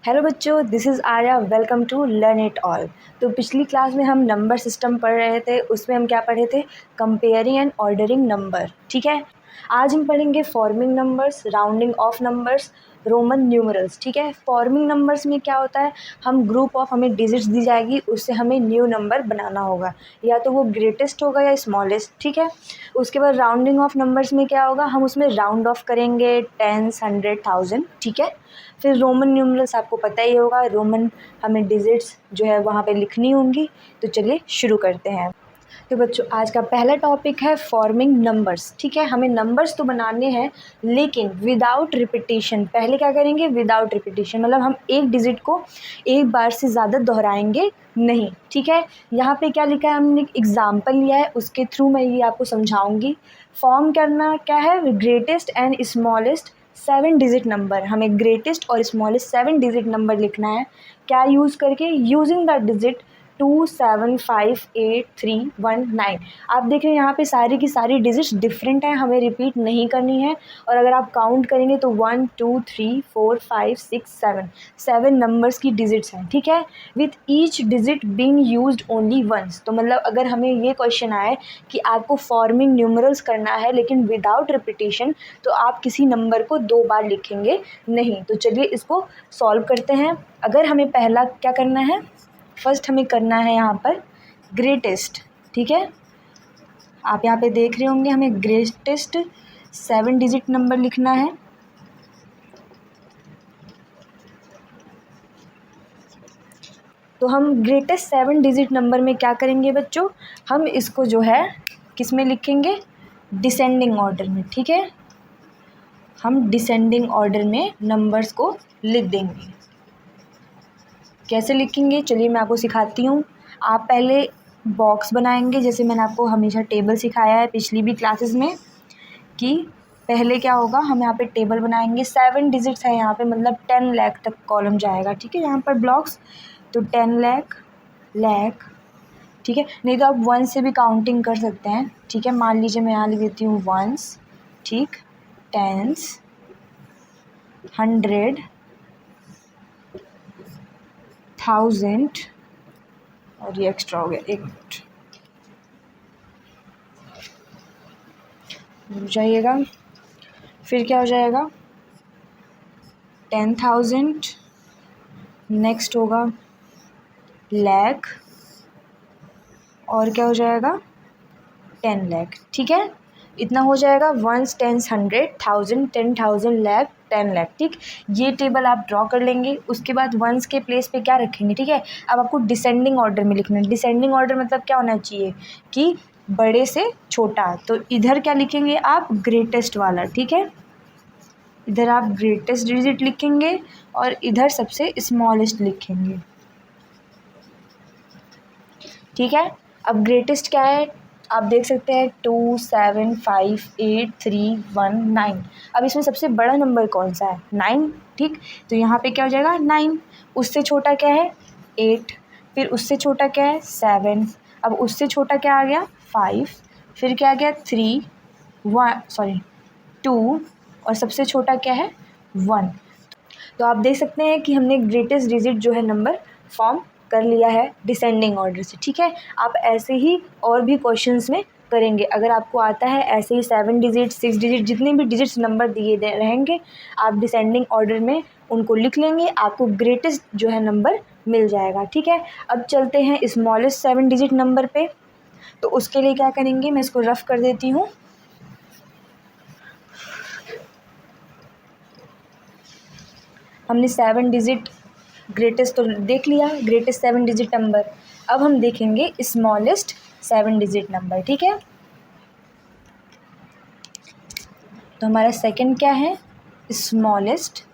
Hello बच्चों, this is Arya. Welcome to learn it all. तो पिछली क्लास में हम नंबर सिस्टम पढ़ रहे थे। उसमें हम क्या पढ़े थे? Comparing and ordering number. ठीक है, आज हम पढ़ेंगे forming numbers, rounding off numbers, Roman numerals. ठीक है, फॉर्मिंग नंबर्स में क्या होता है, हम ग्रुप ऑफ, हमें डिजिट्स दी जाएगी, उससे हमें न्यू नंबर बनाना होगा, या तो वो ग्रेटेस्ट होगा या स्मॉलेस्ट। ठीक है, उसके बाद राउंडिंग ऑफ नंबर्स में क्या होगा, हम उसमें राउंड ऑफ करेंगे, टेंस, 100, 1000। ठीक है, फिर रोमन न्यूमरल्स आपको पता ही होगा, रोमन हमें डिजिट्स जो है वहाँ पे लिखनी होंगी। तो चलिए शुरू करते हैं। तो बच्चों, आज का पहला टॉपिक है फॉर्मिंग नंबर्स। ठीक है, हमें नंबर्स तो बनाने हैं लेकिन विदाउट रिपीटिशन। पहले क्या करेंगे? विदाउट रिपीटिशन, मतलब हम एक डिजिट को एक बार से ज़्यादा दोहराएंगे नहीं। ठीक है, यहाँ पे क्या लिखा है, हमने एक एग्जाम्पल लिया है, उसके थ्रू मैं ये आपको समझाऊंगी। फॉर्म करना क्या है? Greatest and smallest 7 digit number. हमें ग्रेटेस्ट और स्मॉलेस्ट 7 डिजिट नंबर लिखना है। क्या यूज़ करके? Using the digit 2758319। आप देख रहे हैं यहाँ पे सारी की सारी डिजिट्स डिफरेंट हैं, हमें रिपीट नहीं करनी है। और अगर आप काउंट करेंगे तो 1 2 3 4 5 6 7 नंबर्स की डिजिट्स हैं। ठीक है, with each digit being used only once. तो मतलब अगर हमें ये क्वेश्चन आए कि आपको फॉर्मिंग न्यूमरल्स करना है लेकिन विदाउट रिपीटिशन, तो आप किसी नंबर को 2 बार लिखेंगे नहीं। तो चलिए इसको सॉल्व करते हैं। अगर हमें पहला क्या करना है, फर्स्ट हमें करना है यहाँ पर ग्रेटेस्ट। ठीक है, आप यहाँ पे देख रहे होंगे, हमें ग्रेटेस्ट 7 डिजिट नंबर लिखना है। तो हम ग्रेटेस्ट 7 डिजिट नंबर में क्या करेंगे बच्चों, हम इसको जो है किस में लिखेंगे? डिसेंडिंग ऑर्डर में। ठीक है, हम डिसेंडिंग ऑर्डर में नंबर्स को लिख देंगे। कैसे लिखेंगे चलिए मैं आपको सिखाती हूँ। आप पहले बॉक्स बनाएंगे, जैसे मैंने आपको हमेशा टेबल सिखाया है पिछली भी क्लासेस में, कि पहले क्या होगा, हम यहाँ पे टेबल बनाएंगे। 7 डिजिट्स है यहाँ पे, मतलब 10 लाख तक कॉलम जाएगा। ठीक है, यहाँ पर ब्लॉक्स, तो 10 लाख, लाख। ठीक है, नहीं तो आप 1 से भी काउंटिंग कर सकते हैं। ठीक है, मान लीजिए मैं यहाँ लिख देती हूँ 1s, ठीक, 10s, 100, 1000, और ये एक्स्ट्रा हो गया, एक मिनट रुक जाइएगा। फिर क्या हो जाएगा? 10,000, नेक्स्ट होगा लाख, और क्या हो जाएगा? 10 लाख। ठीक है, इतना हो जाएगा। 1s, 10s, 100, 1000, 10,000, lakh, 10 lakh. ठीक, ये टेबल आप ड्रॉ कर लेंगे। उसके बाद वंस के प्लेस पे क्या रखेंगे? ठीक है, अब आपको डिसेंडिंग ऑर्डर में लिखना है। डिसेंडिंग ऑर्डर मतलब क्या होना चाहिए कि बड़े से छोटा। तो इधर क्या लिखेंगे आप? ग्रेटेस्ट वाला। ठीक है, इधर आप ग्रेटेस्ट डिजिट लिखेंगे और इधर सबसे स्मॉलेस्ट लिखेंगे। ठीक है, अब ग्रेटेस्ट क्या है आप देख सकते हैं, 2758319। अब इसमें सबसे बड़ा नंबर कौन सा है? 9। ठीक, तो यहाँ पे क्या हो जाएगा? 9। उससे छोटा क्या है? 8। फिर उससे छोटा क्या है? 7। अब उससे छोटा क्या आ गया? 5। फिर क्या आ गया? 3, 2, और सबसे छोटा क्या है? 1। तो आप देख सकते हैं कि हमने ग्रेटेस्ट डिजिट जो है नंबर फॉर्म कर लिया है डिसेंडिंग ऑर्डर से। ठीक है, आप ऐसे ही और भी क्वेश्चंस में करेंगे। अगर आपको आता है ऐसे ही 7 डिजिट, 6 डिजिट, जितने भी डिजिट्स नंबर दिए रहेंगे, आप डिसेंडिंग ऑर्डर में उनको लिख लेंगे, आपको ग्रेटेस्ट जो है नंबर मिल जाएगा। ठीक है, अब चलते हैं स्मॉलेस्ट 7 डिजिट नंबर पे। तो उसके लिए क्या करेंगे, मैं इसको रफ कर देती हूँ। हमने 7 डिजिट ग्रेटेस्ट तो देख लिया, ग्रेटेस्ट 7 डिजिट नंबर। अब हम देखेंगे स्मॉलेस्ट 7 डिजिट नंबर। ठीक है, तो हमारा सेकंड क्या है? Smallest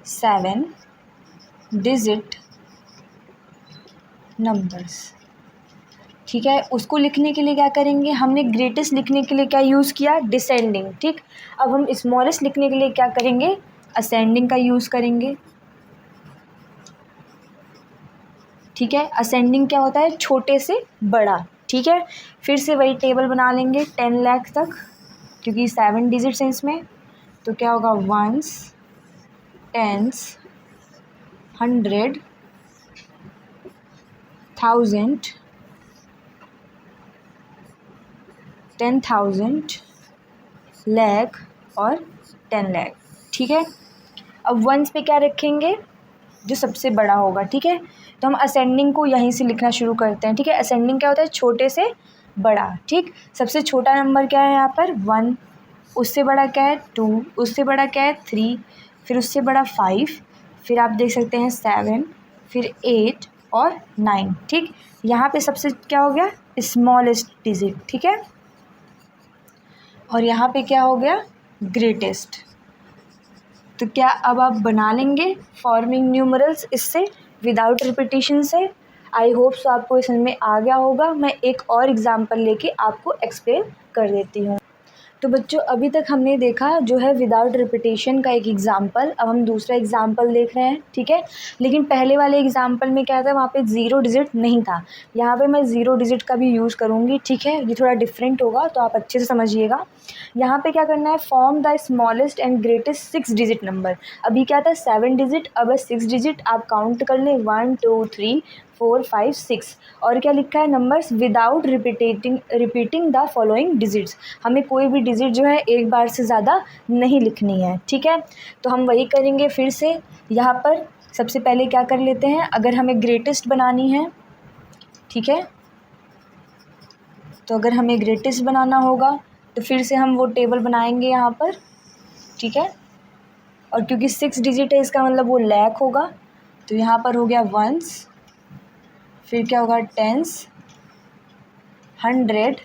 7 digit numbers. ठीक है, उसको लिखने के लिए क्या करेंगे, हमने ग्रेटेस्ट लिखने के लिए क्या यूज़ किया? डिसेंडिंग। ठीक, अब हम स्मॉलेस्ट लिखने के लिए क्या करेंगे? असेंडिंग का यूज़ करेंगे। ठीक है, असेंडिंग क्या होता है? छोटे से बड़ा। ठीक है, फिर से वही टेबल बना लेंगे 10 लाख तक, क्योंकि 7 डिजिट्स हैं इसमें। तो तो क्या होगा, वंस, टेंस, 100, 1000, 10,000, लाख और 10 लाख। ठीक है, अब वंस पे क्या रखेंगे, जो सबसे बड़ा होगा। ठीक है, तो हम असेंडिंग को यहीं से लिखना शुरू करते हैं। ठीक है, असेंडिंग क्या होता है, छोटे से बड़ा। ठीक, सबसे छोटा नंबर क्या है यहाँ पर, 1, उससे बड़ा क्या है 2, उससे बड़ा क्या है 3, फिर उससे बड़ा 5, फिर आप देख सकते हैं 7, फिर 8 और 9। ठीक, यहाँ पे सबसे क्या हो गया, स्मॉलेस्ट डिजिट। ठीक है, और यहाँ पे क्या हो गया, ग्रेटेस्ट। तो क्या अब आप बना लेंगे फॉर्मिंग न्यूमरल्स इससे, विदाउट रिपीटिशन से। आई होप सो आपको ये समझ में आ गया होगा। मैं एक और एग्जांपल लेके आपको एक्सप्लेन कर देती हूँ। तो बच्चों, अभी तक हमने देखा जो है विदाउट रिपीटेशन का एक एग्जाम्पल। अब हम दूसरा एग्जाम्पल देख रहे हैं। ठीक है, लेकिन पहले वाले एग्जाम्पल में क्या था, वहाँ पे 0 डिजिट नहीं था। यहाँ पे मैं 0 डिजिट का भी यूज़ करूँगी। ठीक है, ये थोड़ा डिफरेंट होगा, तो आप अच्छे से समझिएगा। यहाँ पे क्या करना है, form the smallest and greatest 6 digit number. अभी क्या था, 7 डिजिट, अब 6 डिजिट। आप काउंट कर लें, 1 2 3 4 5 6। और क्या लिखा है, numbers without repeating the following digits. हमें कोई भी डिजिट जो है एक बार से ज़्यादा नहीं लिखनी है। ठीक है, तो हम वही करेंगे फिर से। यहाँ पर सबसे पहले क्या कर लेते हैं, अगर हमें ग्रेटेस्ट बनानी है, ठीक है, तो अगर हमें ग्रेटेस्ट बनाना होगा तो फिर से हम वो टेबल बनाएंगे यहाँ पर। ठीक है, और क्योंकि 6 डिजिट है, इसका मतलब वो लाख होगा। तो यहाँ पर हो गया वंस, फिर क्या होगा, टेंस, 100,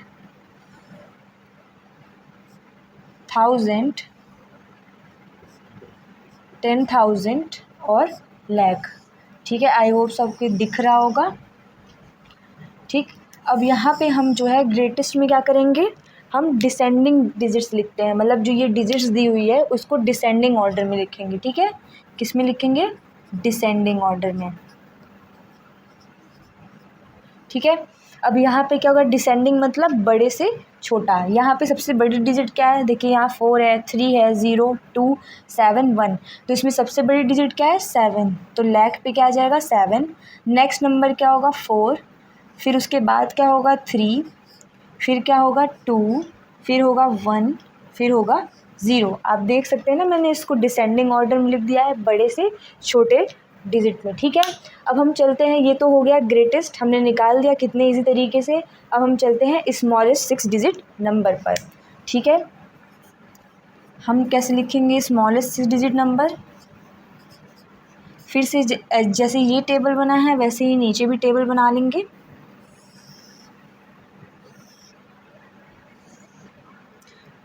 1000, 10,000 और लाख। ठीक है, आई होप सबको दिख रहा होगा। ठीक, अब यहाँ पे हम जो है ग्रेटेस्ट में क्या करेंगे, हम डिसेंडिंग डिजिट्स लिखते हैं। मतलब जो ये डिजिट्स दी हुई है उसको डिसेंडिंग ऑर्डर में लिखेंगे। ठीक है, किस में लिखेंगे, डिसेंडिंग ऑर्डर में। ठीक है, अब यहाँ पे क्या होगा, डिसेंडिंग मतलब बड़े से छोटा। यहाँ पे सबसे बड़ी डिजिट क्या है, देखिए यहाँ 4 है, 3 है, 0 2 7 1। तो इसमें सबसे बड़ी डिजिट क्या है, 7। तो लाख पे क्या आ जाएगा, 7। नेक्स्ट नंबर क्या होगा, 4, फिर उसके बाद क्या होगा, 3, फिर क्या होगा, 2, फिर होगा 1, फिर होगा 0। आप देख सकते हैं ना, मैंने इसको डिसेंडिंग ऑर्डर में लिख दिया है, बड़े से छोटे डिजिट में। ठीक है, अब हम चलते हैं, ये तो हो गया ग्रेटेस्ट, हमने निकाल दिया कितने इजी तरीके से। अब हम चलते हैं स्मॉलेस्ट 6 डिजिट नंबर पर। ठीक है, हम कैसे लिखेंगे स्मॉलेस्ट 6 डिजिट नंबर, फिर से जैसे ये टेबल बना है वैसे ही नीचे भी टेबल बना लेंगे।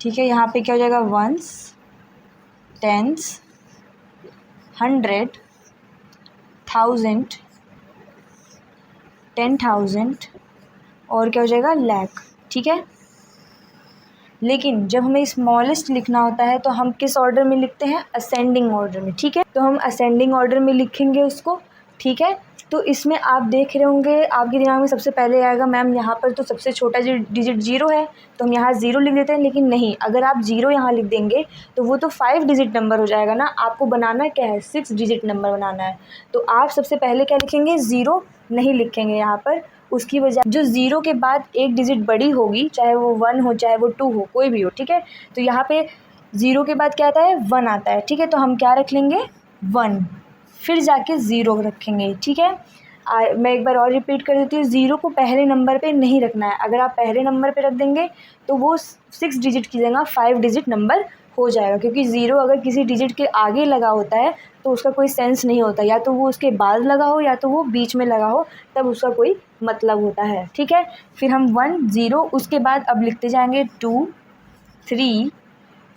ठीक है, यहाँ पे क्या हो जाएगा, वंस, टेंस, 100, 1000, 10,000 और क्या हो जाएगा, लाख। ठीक है, लेकिन जब हमें स्मॉलेस्ट लिखना होता है तो हम किस ऑर्डर में लिखते हैं, असेंडिंग ऑर्डर में। ठीक है, तो हम असेंडिंग ऑर्डर में लिखेंगे उसको। ठीक है, तो इसमें आप देख रहे होंगे, आपके दिमाग में सबसे पहले आएगा, मैम यहाँ पर तो सबसे छोटा डिजिट 0 है, तो हम यहाँ 0 लिख देते हैं। लेकिन नहीं, अगर आप 0 यहाँ लिख देंगे तो वो तो 5 डिजिट नंबर हो जाएगा ना। आपको बनाना क्या है, 6 डिजिट नंबर बनाना है। तो आप सबसे पहले क्या लिखेंगे, 0 नहीं लिखेंगे यहाँ पर। उसकी वजह, जो 0 के बाद एक डिजिट बड़ी होगी, चाहे वो 1 हो चाहे वो 2 हो, कोई भी हो। ठीक है, तो यहाँ पे 0 के बाद क्या आता है, 1 आता है। ठीक है, तो हम क्या रख लेंगे, 1, फिर जाके 0 रखेंगे। ठीक है, मैं एक बार और रिपीट कर देती हूँ, 0 को पहले नंबर पे नहीं रखना है। अगर आप पहले नंबर पे रख देंगे तो वो 6 डिजिट की जगह 5 डिजिट नंबर हो जाएगा। क्योंकि 0 अगर किसी डिजिट के आगे लगा होता है तो उसका कोई सेंस नहीं होता, या तो वो उसके बाद लगा हो या तो वो बीच में लगा हो, तब उसका कोई मतलब होता है। ठीक है, फिर हम 1 0, उसके बाद अब लिखते जाएंगे 2 3,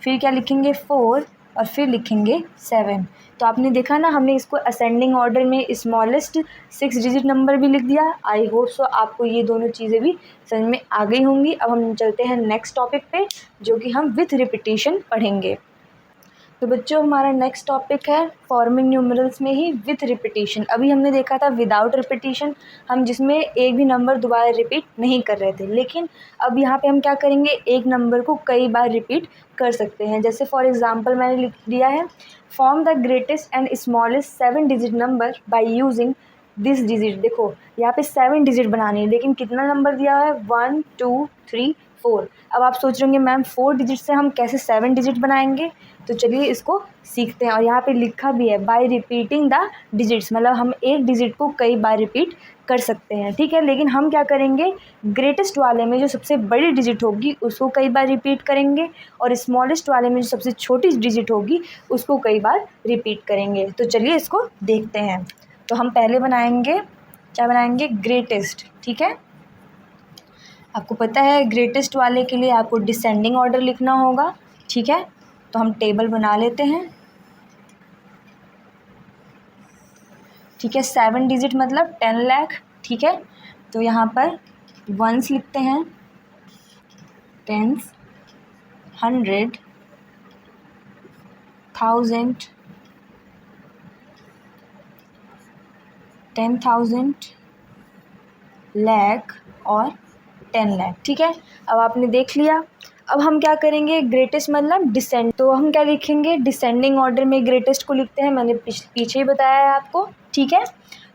फिर क्या लिखेंगे 4 और फिर लिखेंगे 7। तो आपने देखा ना, हमने इसको असेंडिंग ऑर्डर में स्मॉलेस्ट 6 डिजिट नंबर भी लिख दिया। आई होप सो आपको ये दोनों चीज़ें भी समझ में आ गई होंगी। अब हम चलते हैं नेक्स्ट टॉपिक पे, जो कि हम विथ रिपीटेशन पढ़ेंगे। तो बच्चों हमारा नेक्स्ट टॉपिक है फॉर्मिंग न्यूमरल्स में ही विथ रिपीटेशन। अभी हमने देखा था विदाउट रिपीटेशन, हम जिसमें एक भी नंबर दोबारा रिपीट नहीं कर रहे थे, लेकिन अब यहाँ पे हम क्या करेंगे, एक नंबर को कई बार रिपीट कर सकते हैं। जैसे फॉर एग्जांपल मैंने लिख दिया है, form the greatest and smallest 7 digit number by using this digit. देखो यहाँ पे 7 डिजिट बनानी है, लेकिन कितना नंबर दिया है, 1 2 3 4। अब आप सोच रहे होंगे मैम 4 डिजिट से हम कैसे 7 डिजिट बनाएंगे, तो चलिए इसको सीखते हैं। और यहाँ पे लिखा भी है बाय रिपीटिंग द डिजिट्स, मतलब हम एक डिजिट को कई बार रिपीट कर सकते हैं, ठीक है। लेकिन हम क्या करेंगे, ग्रेटेस्ट वाले में जो सबसे बड़ी डिजिट होगी उसको कई बार रिपीट करेंगे, और स्मॉलेस्ट वाले में जो सबसे छोटी डिजिट होगी उसको कई बार रिपीट करेंगे। तो चलिए इसको देखते हैं। तो हम पहले बनाएंगे, क्या बनाएंगे, ग्रेटेस्ट, ठीक है। आपको पता है ग्रेटेस्ट वाले के लिए आपको डिसेंडिंग ऑर्डर लिखना होगा, ठीक है। तो हम टेबल बना लेते हैं, ठीक है। 7 डिजिट मतलब 10 लाख, ठीक है। तो यहाँ पर वंस लिखते हैं, टेंस, 100, 1000, 10,000, लाख और 10 लाख, ठीक है। अब आपने देख लिया। अब हम क्या करेंगे, ग्रेटेस्ट मतलब डिसेंड, तो हम क्या लिखेंगे, डिसेंडिंग ऑर्डर में ग्रेटेस्ट को लिखते हैं, मैंने पीछे ही बताया है आपको, ठीक है।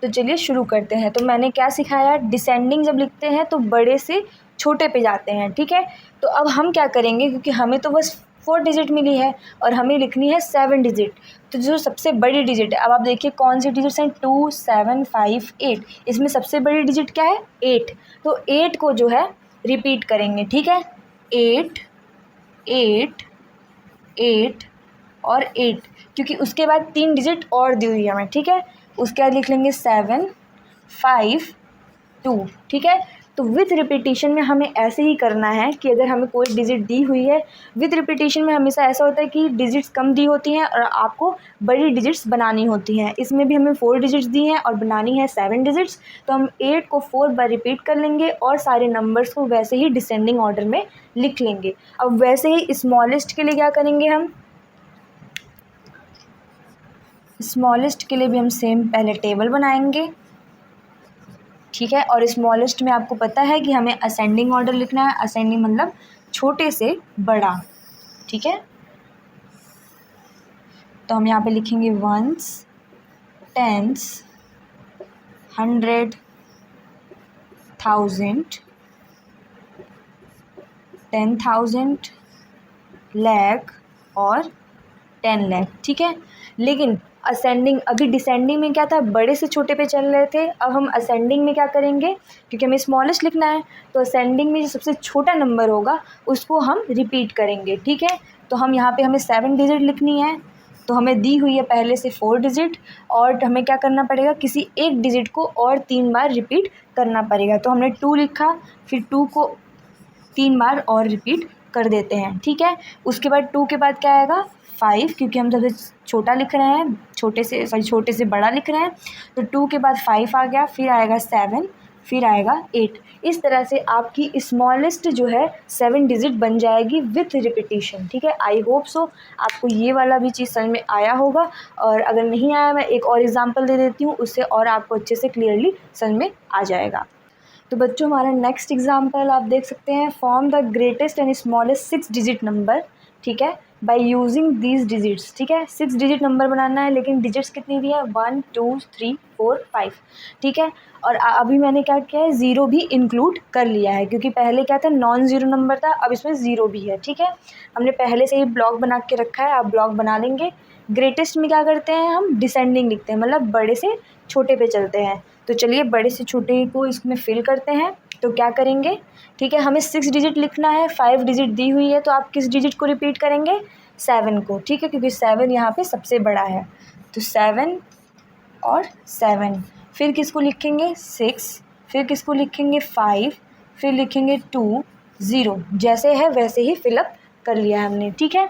तो चलिए शुरू करते हैं। तो मैंने क्या सिखाया, डिसेंडिंग जब लिखते हैं तो बड़े से छोटे पे जाते हैं, ठीक है। तो अब हम क्या करेंगे, क्योंकि हमें तो बस 4 डिजिट मिली है और हमें लिखनी है 7 डिजिट, तो जो सबसे बड़ी डिजिट है, अब आप देखिए कौन सी डिजिट्स हैं, 2 7 5 8, इसमें सबसे बड़ी डिजिट क्या है, 8। तो 8 को जो है रिपीट करेंगे, ठीक है। 8 8 8 और 8, क्योंकि उसके बाद 3 डिजिट और दी हुई है हमें, ठीक है। उसके बाद लिख लेंगे 7 5 2, ठीक है। तो विथ रिपीटिशन में हमें ऐसे ही करना है कि अगर हमें कोई डिजिट दी हुई है, विथ रिपीटिशन में हमेशा ऐसा होता है कि डिजिट्स कम दी होती हैं और आपको बड़ी डिजिट्स बनानी होती हैं। इसमें भी हमें 4 डिजिट्स दी हैं और बनानी है 7 डिजिट्स, तो हम 8 को 4 बार रिपीट कर लेंगे और सारे नंबर्स को वैसे ही डिसेंडिंग ऑर्डर में लिख लेंगे। अब वैसे ही स्मॉलेस्ट के लिए क्या करेंगे, हम स्मॉलेस्ट के लिए भी हम सेम पहले टेबल बनाएंगे, ठीक है। और स्मॉलेस्ट में आपको पता है कि हमें असेंडिंग ऑर्डर लिखना है, असेंडिंग मतलब छोटे से बड़ा, ठीक है। तो हम यहाँ पे लिखेंगे वंस, टेंस, 100, 1000, 10,000, लाख और 10 लाख, ठीक है। लेकिन असेंडिंग, अभी डिसेंडिंग में क्या था, बड़े से छोटे पे चल रहे थे, अब हम असेंडिंग में क्या करेंगे, क्योंकि हमें स्मॉलेस्ट लिखना है, तो असेंडिंग में जो सबसे छोटा नंबर होगा उसको हम रिपीट करेंगे, ठीक है। तो हम यहाँ पे हमें 7 डिजिट लिखनी है, तो हमें दी हुई है पहले से 4 डिजिट, और हमें क्या करना पड़ेगा, किसी एक डिजिट को और 3 बार रिपीट करना पड़ेगा। तो हमने 2 लिखा, फिर 2 को 3 बार और रिपीट कर देते हैं, ठीक है। उसके बाद 2 के बाद क्या आएगा, 5, क्योंकि हम सबसे छोटा लिख रहे हैं, छोटे से बड़ा लिख रहे हैं, तो 2 के बाद 5 आ गया, फिर आएगा 7, फिर आएगा 8। इस तरह से आपकी स्मॉलेस्ट जो है 7 डिजिट बन जाएगी विथ रिपीटिशन, ठीक है। आई होप सो आपको ये वाला भी चीज़ समझ में आया होगा, और अगर नहीं आया मैं एक और एग्जांपल दे देती हूँ, उससे और आपको अच्छे से क्लियरली समझ में आ जाएगा। तो बच्चों हमारा नेक्स्ट एग्जांपल आप देख सकते हैं, form the greatest and smallest 6 digit number, ठीक है, बाय यूजिंग दीज डिजिट्स, ठीक है। 6 डिजिट नंबर बनाना है, लेकिन डिजिट्स कितनी दी है, 1 2 3 4 5, ठीक है। और अभी मैंने क्या किया है, ज़ीरो भी इंक्लूड कर लिया है, क्योंकि पहले क्या था, नॉन ज़ीरो नंबर था, अब इसमें ज़ीरो भी है, ठीक है। हमने पहले से ही ब्लॉक बना के रखा है, आप ब्लॉक बना लेंगे। ग्रेटेस्ट में क्या करते हैं, हम डिसेंडिंग लिखते हैं, मतलब बड़े से छोटे पे चलते हैं। तो चलिए बड़े से छोटे को इसमें फिल करते हैं। तो क्या करेंगे, ठीक है, हमें 6 डिजिट लिखना है, 5 डिजिट दी हुई है, तो आप किस डिजिट को रिपीट करेंगे, 7 को, ठीक है, क्योंकि 7 यहाँ पे सबसे बड़ा है। तो 7 और 7, फिर किसको लिखेंगे, 6, फिर किसको लिखेंगे, 5, फिर लिखेंगे 2 0, जैसे है वैसे ही फिलअप कर लिया हमने, ठीक है।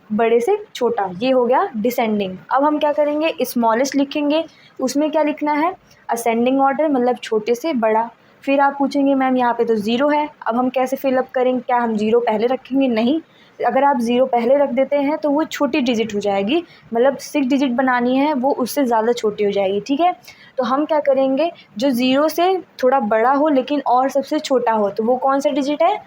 बड़े से छोटा, ये हो गया डिसेंडिंग। अब हम क्या करेंगे, स्मॉलेस्ट लिखेंगे, उसमें क्या लिखना है, असेंडिंग ऑर्डर मतलब छोटे से बड़ा। फिर आप पूछेंगे मैम यहाँ पे तो ज़ीरो है, अब हम कैसे फिलअप करेंगे, क्या हम ज़ीरो पहले रखेंगे, नहीं, अगर आप 0 पहले रख देते हैं तो वो छोटी डिजिट हो जाएगी, मतलब 6 डिजिट बनानी है वो उससे ज़्यादा छोटी हो जाएगी, ठीक है। तो हम क्या करेंगे, जो 0 से थोड़ा बड़ा हो लेकिन और सबसे छोटा हो, तो वो कौन सा डिजिट है,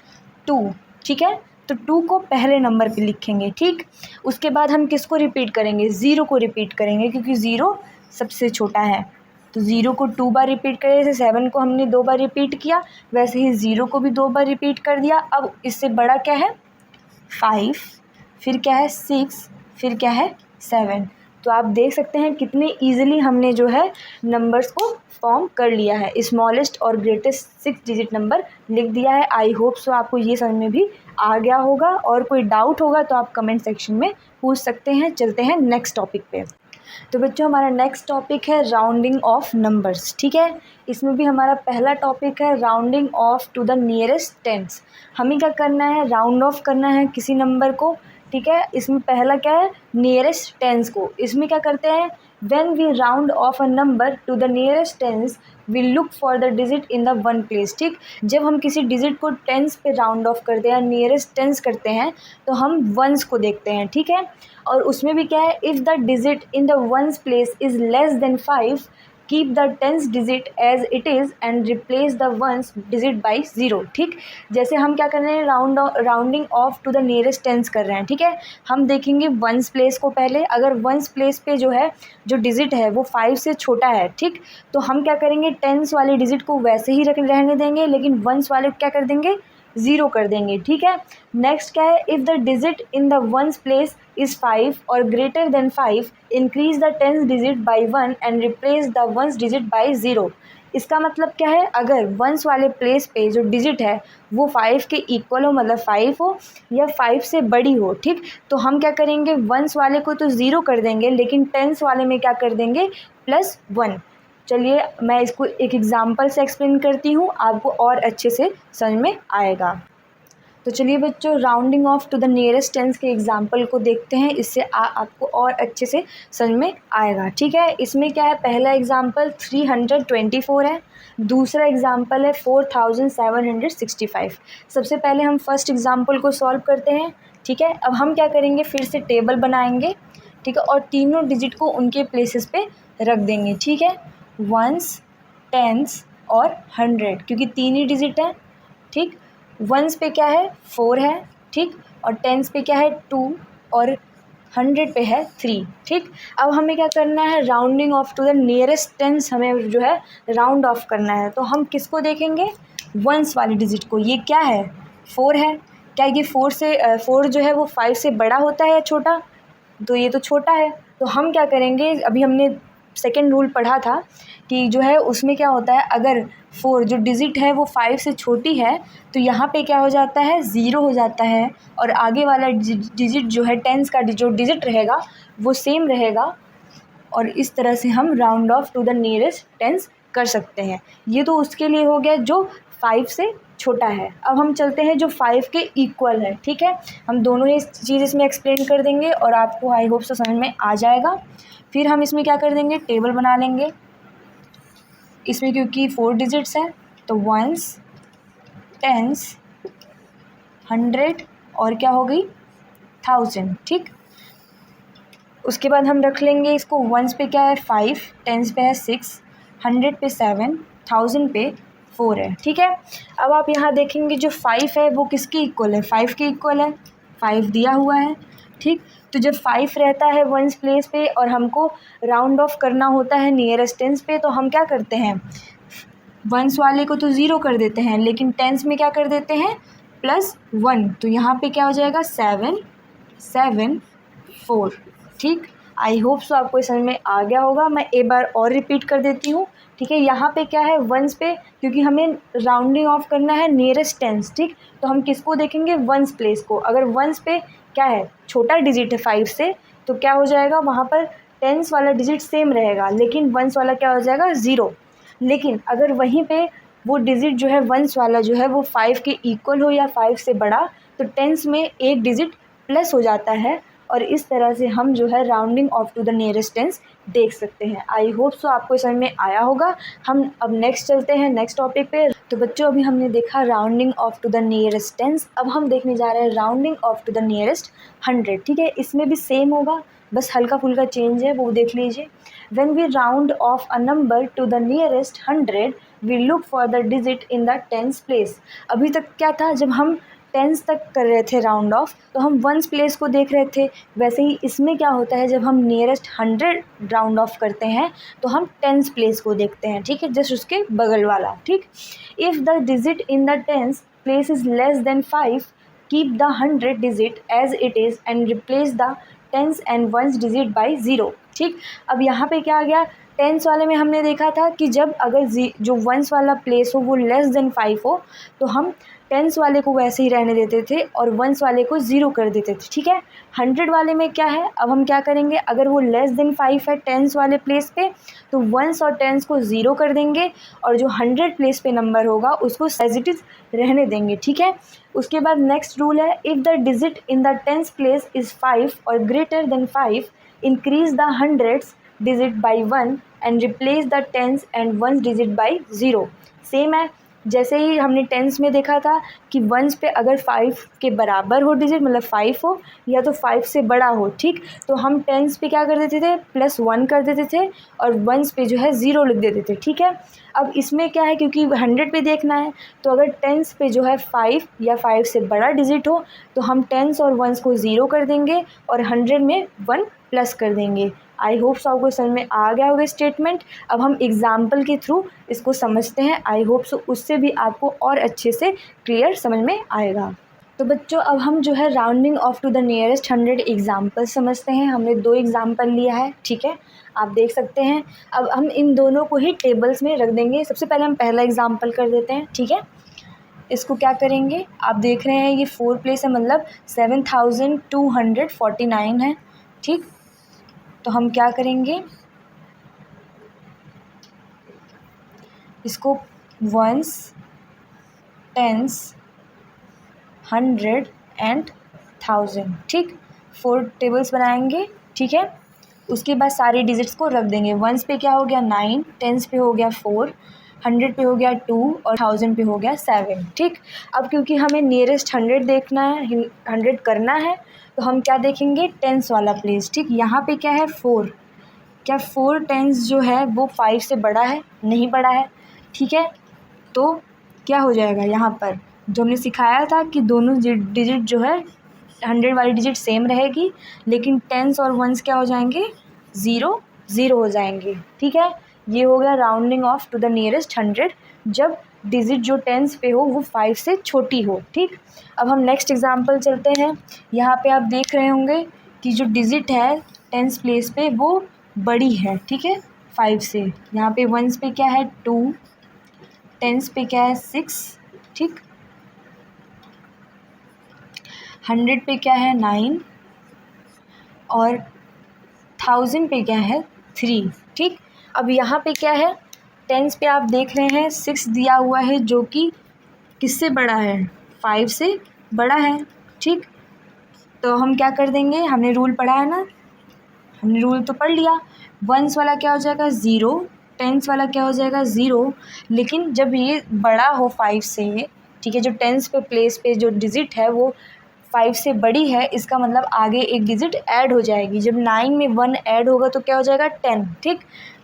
2, ठीक है। तो 2 को पहले नंबर पे लिखेंगे, ठीक। उसके बाद हम किसको रिपीट करेंगे, 0 को रिपीट करेंगे, क्योंकि 0 सबसे छोटा है। तो 0 को 2 बार रिपीट करें, जैसे 7 को हमने 2 बार रिपीट किया, वैसे ही 0 को भी 2 बार रिपीट कर दिया। अब इससे बड़ा क्या है, 5, फिर क्या है 6, फिर क्या है 7। तो आप देख सकते हैं कितने ईजिली हमने जो है नंबर्स को फॉर्म कर लिया है, स्मॉलेस्ट और ग्रेटेस्ट 6 डिजिट नंबर लिख दिया है। आई होप सो आपको ये समझ में भी आ गया होगा, और कोई डाउट होगा तो आप कमेंट सेक्शन में पूछ सकते हैं। चलते हैं नेक्स्ट टॉपिक पे। तो बच्चों हमारा नेक्स्ट टॉपिक है राउंडिंग ऑफ नंबर्स, ठीक है। इसमें भी हमारा पहला टॉपिक है rounding off to the nearest tens. हमें क्या करना है, राउंड ऑफ करना है किसी नंबर को, ठीक है। इसमें पहला क्या है, नियरेस्ट टेंस को। इसमें क्या करते हैं, when we round off a number to the nearest tens we look for the digit in the one place, ठीक। जब हम किसी डिजिट को टेंस पे राउंड ऑफ करते हैं, नियरेस्ट टेंस करते हैं, तो हम वंस को देखते हैं, ठीक है। और उसमें भी क्या है, if the digit in the ones place is less than 5 keep the tens digit as it is and replace the ones digit by 0, ठीक। जैसे हम क्या कर रहे हैं, rounding off to the nearest tens कर रहे हैं, ठीक है। हम देखेंगे वंस प्लेस को पहले, अगर वंस प्लेस पे जो है जो डिजिट है वो 5 से छोटा है, ठीक, तो हम क्या करेंगे, टेंस वाले डिजिट को वैसे ही रहने देंगे, लेकिन वंस वाले क्या कर देंगे, 0 कर देंगे, ठीक है। नेक्स्ट क्या है, if the digit in the ones place is 5 और greater than 5 increase the tens digit by 1 and replace the ones digit by 0। इसका मतलब क्या है, अगर वंस वाले प्लेस पे जो डिजिट है वो 5 के इक्वल हो, मतलब 5 हो या 5 से बड़ी हो, ठीक, तो हम क्या करेंगे, वंस वाले को तो 0 कर देंगे, लेकिन टेंस वाले में क्या कर देंगे, +1। चलिए मैं इसको एक एग्जांपल से एक्सप्लेन करती हूँ, आपको और अच्छे से समझ में आएगा। तो चलिए बच्चों, rounding off to the nearest tens के एग्जांपल को देखते हैं, इससे आपको और अच्छे से समझ में आएगा, ठीक है। इसमें क्या है, पहला एग्जांपल 324 है, दूसरा एग्जांपल है 4765। सबसे पहले हम फर्स्ट एग्जांपल को सॉल्व करते हैं, ठीक है। अब हम क्या करेंगे, फिर से टेबल बनाएंगे, ठीक है, और तीनों डिजिट को उनके प्लेसेस पे रख देंगे, ठीक है। वंस, टेंस और 100, क्योंकि तीन ही डिजिट हैं, ठीक। वंस पे क्या है, 4 है, ठीक, और टेंस पे क्या है, 2, और 100 पे है 3, ठीक। अब हमें क्या करना है, rounding off to the nearest tens हमें जो है राउंड ऑफ करना है। तो हम किसको देखेंगे, वंस वाली डिजिट को। ये क्या है, 4 है, क्या ये 4 जो है वो 5 से बड़ा होता है या छोटा, तो ये तो छोटा है। तो हम क्या करेंगे, अभी हमने सेकेंड रूल पढ़ा था कि जो है उसमें क्या होता है, अगर 4 जो डिजिट है वो 5 से छोटी है तो यहाँ पे क्या हो जाता है, 0 हो जाता है, और आगे वाला डिजिट जो है टेंस का जो डिजिट रहेगा वो सेम रहेगा, और इस तरह से हम round off to the nearest tens कर सकते हैं। ये तो उसके लिए हो गया जो 5 से छोटा है। अब हम चलते हैं जो 5 के इक्वल है, ठीक है। हम दोनों ही चीज़ इसमें एक्सप्लेन कर देंगे और आपको आई होप से समझ में आ जाएगा। फिर हम इसमें क्या कर देंगे, टेबल बना लेंगे। इसमें क्योंकि 4 डिजिट्स हैं तो वंस, टेंस, 100 और क्या हो गई 1000, ठीक। उसके बाद हम रख लेंगे इसको, वंस पे क्या है 5, टेंस पे है 6, 100 पे 7, 1000 पे 4 है, ठीक है। अब आप यहाँ देखेंगे जो 5 है वो किसके इक्वल है, 5 के इक्वल है, 5 दिया हुआ है, ठीक। तो जब 5 रहता है वंस प्लेस पे और हमको राउंड ऑफ करना होता है नियरेस्ट टेंस पे, तो हम क्या करते हैं, वंस वाले को तो 0 कर देते हैं, लेकिन टेंस में क्या कर देते हैं, +1। तो यहाँ पे क्या हो जाएगा, 7, 7, 4, ठीक। आई होप सो आपको समझ में आ गया होगा। मैं एक बार और रिपीट कर देती हूँ, ठीक है। यहाँ पे क्या है, वंस पे, क्योंकि हमें राउंडिंग ऑफ करना है नियरेस्ट टेंस, ठीक, तो हम किसको देखेंगे, वंस प्लेस को। अगर वंस पे क्या है, छोटा डिजिट है 5 से, तो क्या हो जाएगा, वहाँ पर टेंस वाला डिजिट सेम रहेगा, लेकिन वंस वाला क्या हो जाएगा, 0। लेकिन अगर वहीं पे वो डिजिट जो है वंस वाला जो है वो 5 के इक्वल हो या 5 से बड़ा, तो टेंस में एक डिजिट प्लस हो जाता है और इस तरह से हम जो है rounding off to the nearest tens देख सकते हैं। आई होप सो आपको समझ में आया होगा। हम अब नेक्स्ट चलते हैं नेक्स्ट टॉपिक पे। तो बच्चों अभी हमने देखा rounding off to the nearest tens, अब हम देखने जा रहे हैं rounding off to the nearest 100। ठीक है, इसमें भी सेम होगा, बस हल्का फुल्का चेंज है, वो देख लीजिए। When we round off a number to the nearest 100, we look for the digit in the tens place। अभी तक क्या था, जब हम टेंस तक कर रहे थे राउंड ऑफ तो हम वंस प्लेस को देख रहे थे, वैसे ही इसमें क्या होता है जब हम नियरेस्ट 100 राउंड ऑफ करते हैं तो हम टेंस प्लेस को देखते हैं। ठीक है, जस्ट उसके बगल वाला। ठीक, if the digit in the tens place is less than 5, keep the 100 digit as it is and replace the tens and ones digit by 0। ठीक, अब यहाँ पे क्या आ गया, टेंस वाले में हमने देखा था कि जब अगर जो वंस वाला प्लेस हो वो लेस देन 5 हो तो हम टेंस वाले को वैसे ही रहने देते थे और वंस वाले को 0 कर देते थे। ठीक है, 100 वाले में क्या है, अब हम क्या करेंगे, अगर वो लेस देन 5 है टेंस वाले प्लेस पे तो वंस और टेंस को 0 कर देंगे और जो 100 प्लेस पे नंबर होगा उसको एज इट इज़ रहने देंगे। ठीक है, उसके बाद नेक्स्ट रूल है, if the digit in the tens place is 5 और greater than 5, increase the hundreds digit by 1 and replace the tens and ones digit by 0। Same है, जैसे ही हमने टेंस में देखा था कि वंस पे अगर 5 के बराबर हो डिजिट, मतलब 5 हो या तो 5 से बड़ा हो। ठीक, तो हम टेंस पे क्या कर देते थे, +1 कर देते थे और वंस पे जो है 0 लिख देते थे। ठीक है, अब इसमें क्या है, क्योंकि 100 पे देखना है तो अगर टेंस पे जो है 5 या 5 से बड़ा डिजिट हो तो हम टेंस और वंस को 0 कर देंगे और 100 में 1 प्लस कर देंगे। आई होप सो आपको समझ में आ गया होगा स्टेटमेंट। अब हम एग्जाम्पल के थ्रू इसको समझते हैं, आई होप सो उससे भी आपको और अच्छे से क्लियर समझ में आएगा। तो बच्चों अब हम जो है rounding off to the nearest 100 example समझते हैं। हमने 2 एग्जाम्पल लिया है। ठीक है, आप देख सकते हैं। अब हम इन दोनों को ही टेबल्स में रख देंगे। सबसे पहले हम पहला एग्जाम्पल कर देते हैं। ठीक है, इसको क्या करेंगे, आप देख रहे हैं ये 4 प्लेस है, मतलब 7249 है। ठीक, तो हम क्या करेंगे, इसको वंस, टेंस, 100 एंड 1000। ठीक, 4 टेबल्स बनाएंगे। ठीक है, उसके बाद सारे डिजिट्स को रख देंगे। वंस पे क्या हो गया 9, टेंस पे हो गया 4, 100 पे हो गया 2 और 1000 पे हो गया 7। ठीक, अब क्योंकि हमें नियरेस्ट 100 देखना है, 100 करना है, तो हम क्या देखेंगे, टेंस वाला प्लेस। ठीक, यहाँ पे क्या है 4, क्या 4 टेंस जो है वो 5 से बड़ा है, नहीं बड़ा है। ठीक है, तो क्या हो जाएगा, यहाँ पर जो हमने सिखाया था कि दोनों डिजिट जो है 100 वाली डिजिट सेम रहेगी, लेकिन टेंस और वंस क्या हो जाएंगे, 0 हो जाएंगे। ठीक है, ये हो गया rounding off to the nearest 100 जब डिजिट जो टेंस पे हो वो 5 से छोटी हो। ठीक, अब हम नेक्स्ट एग्जांपल चलते हैं। यहाँ पे आप देख रहे होंगे कि जो डिजिट है टेंस प्लेस पे वो बड़ी है। ठीक है, 5 से। यहाँ पे वंस पे क्या है 2, टेंस पे क्या है 6। ठीक, 100 पे क्या है 9 और 1000 पे क्या है 3। ठीक, अब यहाँ पे क्या है, टेंस पे आप देख रहे हैं 6 दिया हुआ है जो कि किससे बड़ा है, 5 से बड़ा है। ठीक, तो हम क्या कर देंगे, हमने रूल पढ़ा है ना, हमने रूल तो पढ़ लिया। वंस वाला क्या हो जाएगा 0, टेंस वाला क्या हो जाएगा 0, लेकिन जब ये बड़ा हो 5 से, ठीक है, जो टेंस पे प्लेस पे जो डिजिट है वो 5 से बड़ी है, इसका मतलब आगे एक डिजिट ऐड हो जाएगी। जब 9 में 1 ऐड होगा तो क्या हो जाएगा 10। ठीक,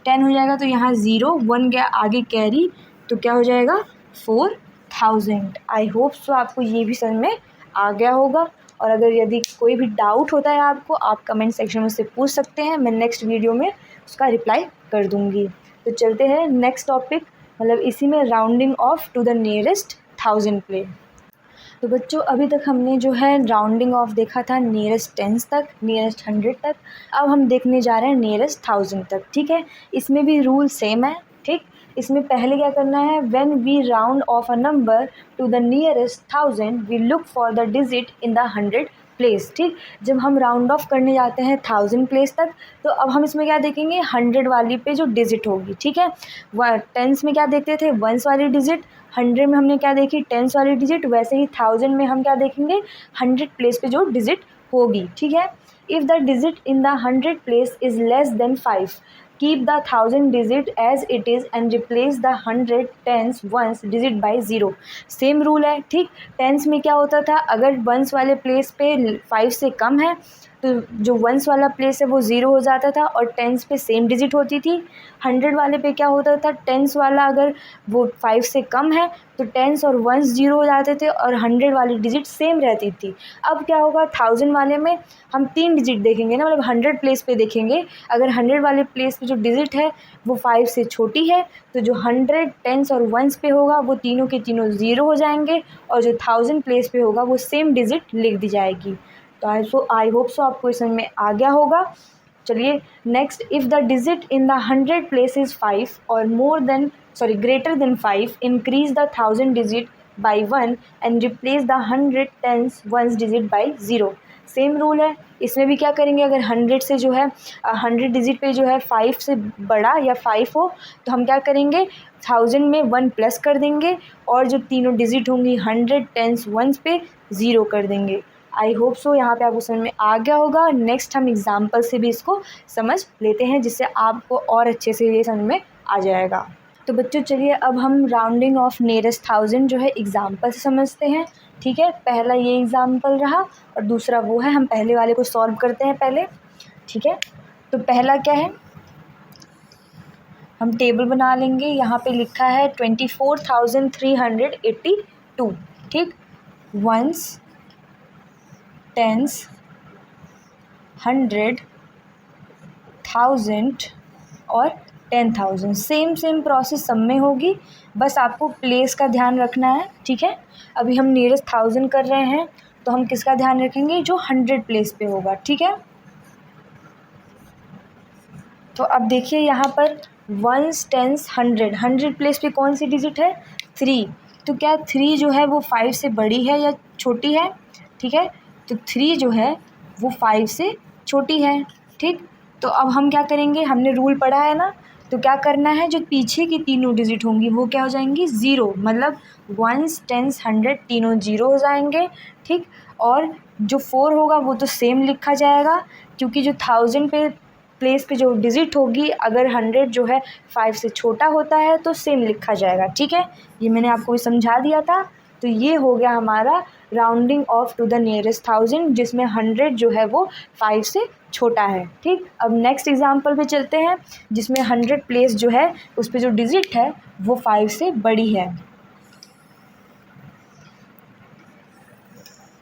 10 हो जाएगा तो यहाँ 0, 1 गया आगे कैरी, तो क्या हो जाएगा 4000। आई होप सो आपको ये भी समझ में आ गया होगा। और अगर यदि कोई भी डाउट होता है आपको, आप कमेंट सेक्शन में से पूछ सकते हैं, मैं नेक्स्ट वीडियो में उसका रिप्लाई कर दूँगी। तो चलते हैं नेक्स्ट टॉपिक, मतलब इसी में rounding off to the nearest 1000 पे। तो बच्चों अभी तक हमने जो है राउंडिंग ऑफ देखा था नियरेस्ट टेंस तक, नियरेस्ट 100 तक। अब हम देखने जा रहे हैं नियरेस्ट 1000 तक। ठीक है, इसमें भी रूल सेम है। ठीक, इसमें पहले क्या करना है, when we round off a number to the nearest 1000 we look for the digit in the 100 place. ठीक, जब हम राउंड ऑफ करने जाते हैं 1000 प्लेस तक तो अब हम इसमें क्या देखेंगे, 100 वाली पे जो डिजिट होगी। ठीक है, टेंस में क्या देखते थे, वंस वाली डिजिट, 100 में हमने क्या देखी, टेंस वाली डिजिट, वैसे ही 1000 में हम क्या देखेंगे, 100 प्लेस पे जो डिजिट होगी, ठीक है। If the digit in the 100 place is less than 5, keep the 1000 digit as it is and replace the 100 tens ones digit by 0। Same rule है, ठीक। टेंस में क्या होता था, अगर वंस वाले प्लेस पे 5 से कम है तो जो वंस वाला प्लेस है वो 0 हो जाता था और टेंस पे सेम डिजिट होती थी। 100 वाले पे क्या होता था, टेंस वाला अगर वो 5 से कम है तो टेंस और वंस 0 हो जाते थे और 100 वाली डिजिट सेम रहती थी। अब क्या होगा, 1000 वाले में हम 3 डिजिट देखेंगे ना, मतलब 100 प्लेस पे देखेंगे। अगर 100 वाले प्लेस पे जो डिजिट है वो 5 से छोटी है तो जो 100 टेंस और वंस पे होगा वो तीनों के तीनों 0 हो जाएंगे और जो 1000 प्लेस पे होगा वो सेम डिजिट लिख दी जाएगी। तो आई होप सो आपको इस समझ में आ गया होगा। चलिए next, if the digit in the 100 place is 5 और greater than 5, increase the 1000 digit by 1 and replace the 100 tens ones digit by 0। Same rule है, इसमें भी क्या करेंगे, अगर 100 से जो है 100 डिजिट पे जो है 5 से बड़ा या 5 हो तो हम क्या करेंगे, 1000 में 1 प्लस कर देंगे और जो तीनों डिजिट होंगी 100 टेंस वंस पे 0 कर देंगे। आई होप सो यहाँ पे आपको समझ में आ गया होगा। नेक्स्ट हम एग्जाम्पल से भी इसको समझ लेते हैं जिससे आपको और अच्छे से ये समझ में आ जाएगा। तो बच्चों चलिए अब हम राउंडिंग ऑफ नियरेस्ट 1000 जो है एग्जाम्पल से समझते हैं, ठीक है। पहला ये एग्जाम्पल रहा और दूसरा वो है, हम पहले वाले को सॉल्व करते हैं पहले, ठीक है। तो पहला क्या है, हम टेबल बना लेंगे। यहाँ पे लिखा है 24,382, ठीक। वंस, टेंस, 100, 1000 और 10,000 सेम प्रोसेस सब में होगी, बस आपको प्लेस का ध्यान रखना है, ठीक है। अभी हम नियरेस्ट 1000 कर रहे हैं तो हम किसका ध्यान रखेंगे, जो 100 प्लेस पे होगा, ठीक है। तो अब देखिए यहाँ पर वंस, टेंस, 100 प्लेस पे कौन सी डिजिट है, 3। तो क्या 3 जो है वो 5 से बड़ी है या छोटी है, ठीक है। तो 3 जो है वो 5 से छोटी है, ठीक। तो अब हम क्या करेंगे, हमने रूल पढ़ा है ना, तो क्या करना है, जो पीछे की तीनों डिजिट होंगी वो क्या हो जाएंगी, 0, मतलब वंस, टेंस, 100 तीनों 0 हो जाएंगे, ठीक। और जो 4 होगा वो तो सेम लिखा जाएगा क्योंकि जो 1000 पे प्लेस पे जो डिजिट होगी, अगर 100 जो है 5 से छोटा होता है तो सेम लिखा जाएगा, ठीक है। ये मैंने आपको भी समझा दिया था। तो ये हो गया हमारा rounding off to the nearest 1000 जिसमें 100 जो है वो 5 से छोटा है, ठीक। अब नेक्स्ट एग्जांपल पे चलते हैं जिसमें 100 प्लेस जो है उस पर जो डिजिट है वो 5 से बड़ी है।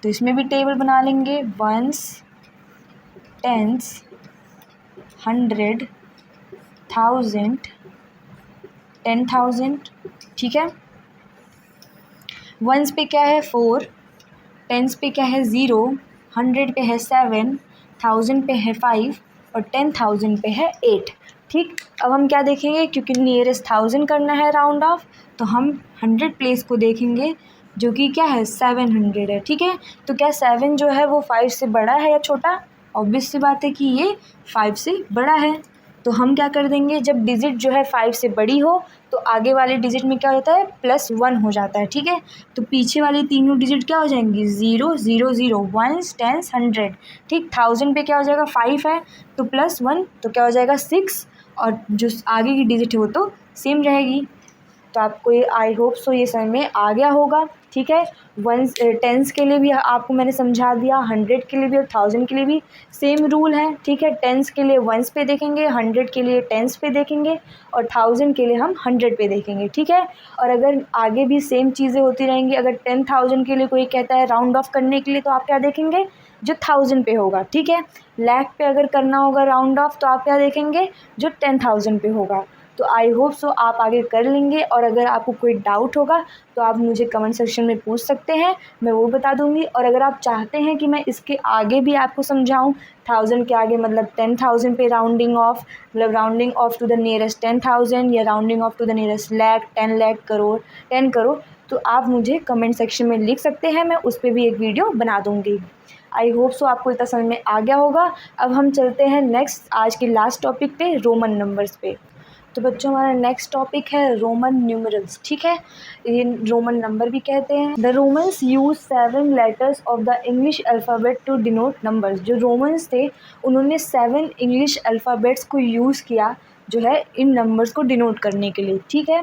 तो इसमें भी टेबल बना लेंगे, वंस, टेंस, 100, 1000, 10,000, ठीक है। वंस पे क्या है 4, टेंस पे क्या है 0, 100 पे है 7, 1000 पे है 5 और 10,000 पे है 8, ठीक। अब हम क्या देखेंगे, क्योंकि नियरेस्ट 1000 करना है राउंड ऑफ, तो हम 100 प्लेस को देखेंगे जो कि क्या है 700 है, ठीक है। तो क्या 7 जो है वो 5 से बड़ा है या छोटा, ऑब्वियस सी बात है कि ये 5 से बड़ा है। तो हम क्या कर देंगे, जब डिजिट जो है 5 से बड़ी हो तो आगे वाले डिजिट में क्या होता है, +1 हो जाता है, ठीक है। तो पीछे वाली तीनों डिजिट क्या हो जाएंगी, 0 0 0, वंस, टेंस, 100, ठीक। 1000 पे क्या हो जाएगा, 5 है तो +1 तो क्या हो जाएगा 6 और जो आगे की डिजिट है वो तो सेम रहेगी। तो आपको ये आई होप सो ये समझ में आ गया होगा, ठीक है। वंस, टेंस के लिए भी आपको मैंने समझा दिया, 100 के लिए भी और 1000 के लिए भी सेम रूल है, ठीक है। टेंस के लिए वंस पे देखेंगे, 100 के लिए टेंस पे देखेंगे और 1000 के लिए हम 100 पे देखेंगे, ठीक है। और अगर आगे भी सेम चीज़ें होती रहेंगी, अगर 10,000 के लिए कोई कहता है राउंड ऑफ करने के लिए तो आप क्या देखेंगे, जो 1000 पे होगा, ठीक है। लाख पे अगर करना होगा राउंड ऑफ तो आप क्या देखेंगे, जो 10,000 पे होगा। तो आई होप सो आप आगे कर लेंगे और अगर आपको कोई डाउट होगा तो आप मुझे कमेंट सेक्शन में पूछ सकते हैं, मैं वो बता दूंगी। और अगर आप चाहते हैं कि मैं इसके आगे भी आपको समझाऊं, 1000 के आगे मतलब 10,000 पे राउंडिंग ऑफ, मतलब rounding off to the nearest 10,000 या rounding off to the nearest lakh, 10 lakh, crore, 10 crore, तो आप मुझे कमेंट सेक्शन में लिख सकते हैं, मैं उस पर भी एक वीडियो बना दूँगी। आई होप सो आपको इतना समझ में आ गया होगा। अब हम चलते हैं नेक्स्ट आज के लास्ट टॉपिक पे, रोमन नंबर्स पे। तो बच्चों हमारा नेक्स्ट टॉपिक है रोमन न्यूमरल्स, ठीक है। ये रोमन नंबर भी कहते हैं। The Romans use 7 letters of the English alphabet to denote numbers. जो रोमन्स थे उन्होंने 7 इंग्लिश अल्फ़ाबेट्स को यूज़ किया जो है इन नंबर्स को डिनोट करने के लिए, ठीक है।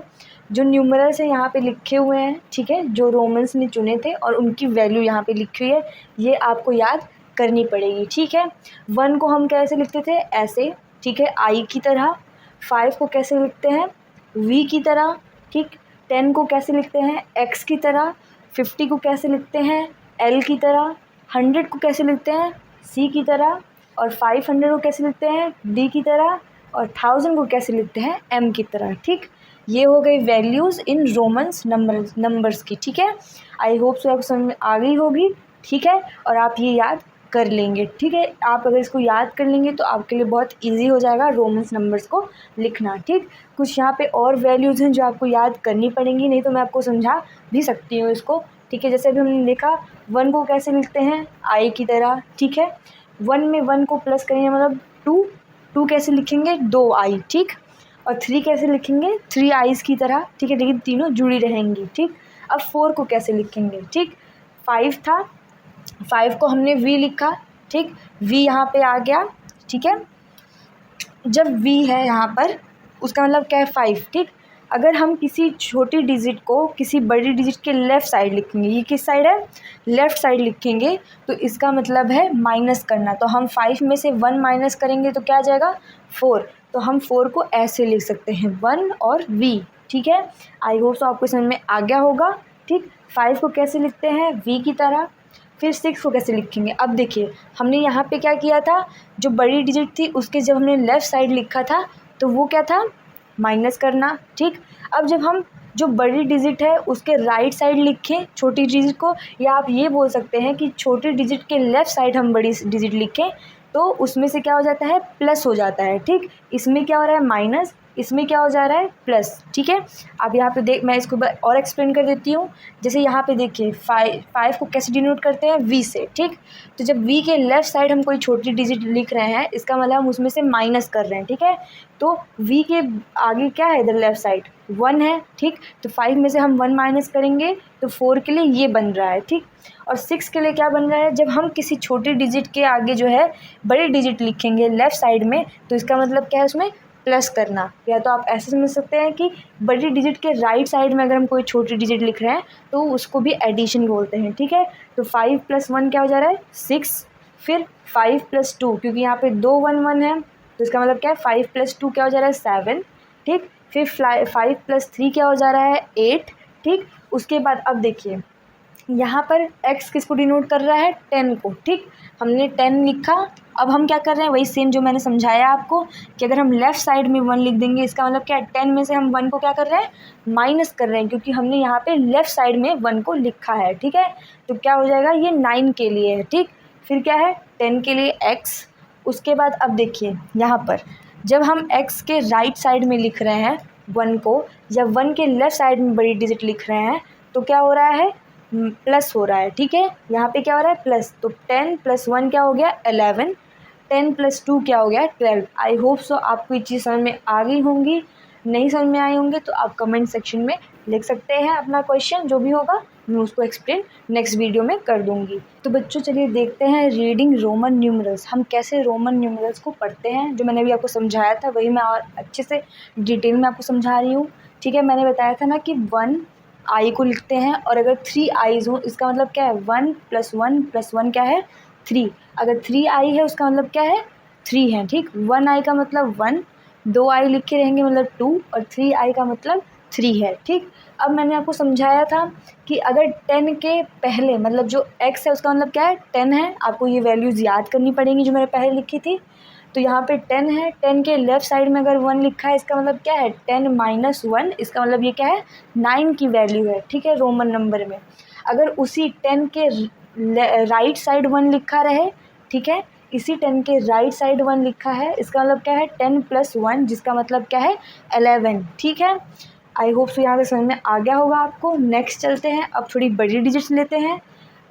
जो न्यूमरल्स है यहाँ पे लिखे हुए हैं, ठीक है, जो रोमन्स ने चुने थे और उनकी वैल्यू यहाँ पे लिखी हुई है, ये आपको याद करनी पड़ेगी, ठीक है। 1 को हम कैसे लिखते थे, ऐसे, ठीक है, आई की तरह। 5 को कैसे लिखते हैं, वी की तरह, ठीक। 10 को कैसे लिखते हैं, एक्स की तरह। 50 को कैसे लिखते हैं, एल की तरह। 100 को कैसे लिखते हैं, सी की तरह। और 500 को कैसे लिखते हैं, डी की तरह। और 1000 को कैसे लिखते हैं, एम की तरह, ठीक। ये हो गई वैल्यूज़ इन रोमन्स नंबर्स की, ठीक है। आई होप सो आपको समझ में आ गई होगी, ठीक है। और आप ये याद कर लेंगे, ठीक है। आप अगर इसको याद कर लेंगे तो आपके लिए बहुत इजी हो जाएगा रोमन्स नंबर्स को लिखना, ठीक। कुछ यहाँ पे और वैल्यूज़ हैं जो आपको याद करनी पड़ेंगी, नहीं तो मैं आपको समझा भी सकती हूँ इसको, ठीक है। जैसे अभी हमने देखा 1 को कैसे लिखते हैं, आई की तरह, ठीक है। 1 में 1 को प्लस करेंगे मतलब 2 कैसे लिखेंगे, 2 आई, ठीक। और 3 कैसे लिखेंगे, 3 आइज़ की तरह, ठीक है, लेकिन तीनों जुड़ी रहेंगी, ठीक। अब 4 को कैसे लिखेंगे, ठीक। 5 था, 5 को हमने वी लिखा, ठीक, वी यहाँ पे आ गया, ठीक है। जब वी है यहाँ पर उसका मतलब क्या है, 5, ठीक। अगर हम किसी छोटी डिजिट को किसी बड़ी डिजिट के लेफ़्ट साइड लिखेंगे, ये किस साइड है, लेफ़्ट साइड लिखेंगे, तो इसका मतलब है माइनस करना। तो हम 5 में से 1 माइनस करेंगे तो क्या आ जाएगा, 4। तो हम 4 को ऐसे लिख सकते हैं, 1 और वी, ठीक है। आई होप सो आपको समझ में आ गया होगा, ठीक। 5 को कैसे लिखते हैं, वी की तरह। फिर 6 को कैसे लिखेंगे, अब देखिए हमने यहाँ पे क्या किया था, जो बड़ी डिजिट थी उसके जब हमने लेफ़्ट साइड लिखा था तो वो क्या था, माइनस करना, ठीक। अब जब हम जो बड़ी डिजिट है उसके राइट साइड लिखें छोटी डिजिट को, या आप ये बोल सकते हैं कि छोटी डिजिट के लेफ़्ट साइड हम बड़ी डिजिट लिखें, तो उसमें से क्या हो जाता है, प्लस हो जाता है, ठीक। इसमें क्या हो रहा है, माइनस, इसमें क्या हो जा रहा है, प्लस, ठीक है। अब यहाँ पे मैं इसको और एक्सप्लेन कर देती हूँ। जैसे यहाँ पे देखिए 5 को कैसे डिनोट करते हैं, वी से, ठीक। तो जब वी के लेफ़्ट साइड हम कोई छोटी डिजिट लिख रहे हैं इसका मतलब हम उसमें से माइनस कर रहे हैं, ठीक है। तो वी के आगे क्या है, इधर लेफ़्ट साइड 1 है, ठीक। तो 5 में से हम 1 माइनस करेंगे तो 4 के लिए ये बन रहा है, ठीक। और 6 के लिए क्या बन रहा है, जब हम किसी छोटी डिजिट के आगे जो है बड़ी डिजिट लिखेंगे लेफ़्ट साइड में तो इसका मतलब क्या है, उसमें प्लस करना। या तो आप ऐसे समझ सकते हैं कि बड़ी डिजिट के राइट साइड में अगर हम कोई छोटी डिजिट लिख रहे हैं तो उसको भी एडिशन बोलते हैं, ठीक है। तो 5 + 1 क्या हो जा रहा है, 6। फिर 5 + 2, क्योंकि यहाँ पे 2 1 1 है तो इसका मतलब क्या है, 5 + 2 क्या हो जा रहा है, 7, ठीक। फिर 5 + 3 क्या हो जा रहा है, 8, ठीक। उसके बाद अब देखिए यहाँ पर x किसको डिनोट कर रहा है, 10 को, ठीक। हमने 10 लिखा। अब हम क्या कर रहे हैं, वही सेम जो मैंने समझाया आपको कि अगर हम लेफ़्ट साइड में 1 लिख देंगे इसका मतलब क्या है, 10 में से हम 1 को क्या कर रहे हैं, माइनस कर रहे हैं, क्योंकि हमने यहाँ पे लेफ़्ट साइड में 1 को लिखा है, ठीक है। तो क्या हो जाएगा, ये 9 के लिए है, ठीक। फिर क्या है, 10 के लिए x। उसके बाद अब देखिए यहाँ पर जब हम x के राइट साइड में लिख रहे हैं 1 को, या 1 के लेफ़्ट साइड में बड़ी डिजिट लिख रहे हैं तो क्या हो रहा है, प्लस हो रहा है, ठीक है। यहाँ पे क्या हो रहा है, प्लस। तो 10 + 1 क्या हो गया, 11। 10 + 2 क्या हो गया, 12। आई होप सो आपको ये चीज़ समझ में आ गई होंगी। नहीं समझ में आई होंगे तो आप कमेंट सेक्शन में लिख सकते हैं अपना क्वेश्चन, जो भी होगा मैं उसको एक्सप्लेन नेक्स्ट वीडियो में कर दूँगी। तो बच्चों चलिए देखते हैं रीडिंग रोमन न्यूमरल्स, हम कैसे रोमन न्यूमरल्स को पढ़ते हैं। जो मैंने अभी आपको समझाया था वही मैं और अच्छे से डिटेल में आपको समझा रही हूँ, ठीक है। मैंने बताया था ना कि 1 आई को लिखते हैं और अगर 3 आईज़ हो इसका मतलब क्या है, 1 + 1 + 1 क्या है, 3। अगर 3 आई है उसका मतलब क्या है, 3 है, ठीक। 1 आई का मतलब 1, 2 आई लिखे रहेंगे मतलब 2, और 3 आई का मतलब 3 है, ठीक। अब मैंने आपको समझाया था कि अगर 10 के पहले मतलब जो x है उसका मतलब क्या है, 10 है। आपको ये वैल्यूज़ याद करनी पड़ेंगी जो मैंने पहले लिखी थी। तो यहाँ पे 10 है, 10 के लेफ़्ट साइड में अगर 1 लिखा है इसका मतलब क्या है, 10 - 1, इसका मतलब ये क्या है, 9 की वैल्यू है, ठीक है, रोमन नंबर में। अगर उसी 10 के राइट साइड 1 लिखा रहे, ठीक है, इसी 10 के राइट साइड 1 लिखा है इसका मतलब क्या है, 10 + 1 जिसका मतलब क्या है, 11, ठीक है। आई होप सो यहाँ से समझ में आ गया होगा आपको। नेक्स्ट चलते हैं, अब थोड़ी बड़ी डिजिट्स लेते हैं।